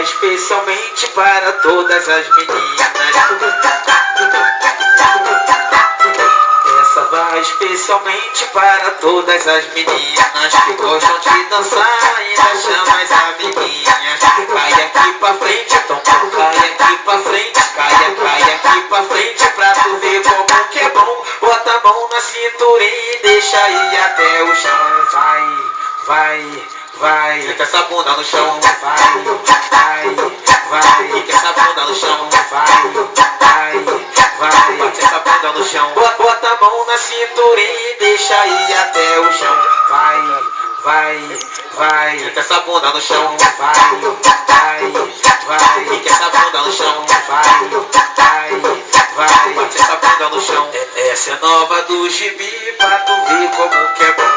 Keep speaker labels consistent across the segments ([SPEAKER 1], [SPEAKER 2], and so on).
[SPEAKER 1] Especialmente para todas as meninas. Essa vai especialmente para todas as meninas que gostam de dançar e ainda chamam as amiguinhas. Cai aqui pra frente, então cai aqui pra frente, cai aqui pra frente pra tu ver como que é bom. Bota a mão na cintura e deixa ir até o chão. Vai, fica essa bunda no chão, vai, fica essa bunda no chão, vai, bate essa bunda no chão, bota a mão na cintura e deixa ir até o chão, vai, fica essa bunda no chão, vai, fica essa bunda no chão, vai, bate essa bunda no chão, essa é nova do gibi pra tu ver como que é bom.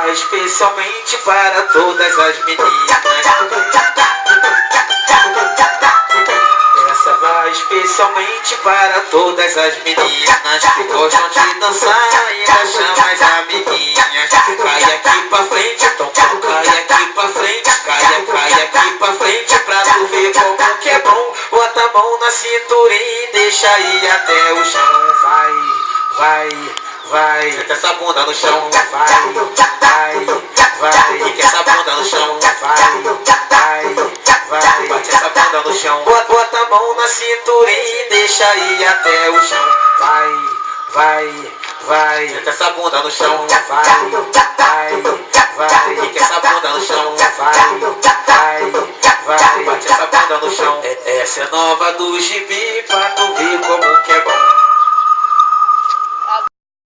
[SPEAKER 1] Especialmente para todas as meninas. Essa vai especialmente para todas as meninas que gostam de dançar e ainda chamam as amiguinhas. Cai aqui pra frente, então cai aqui pra frente, cai aqui pra frente pra tu ver como que é bom. Bota a mão na cintura e deixa ir até o chão. Vai, fica essa bunda no chão, vai, fica essa bunda no chão, vai, bate essa bunda no chão, bota a mão na cintura e deixa ir até o chão, vai, fica essa bunda no chão, vai, fica essa bunda no chão, vai, bate essa bunda no chão, essa é nova do gibi pra tu ver como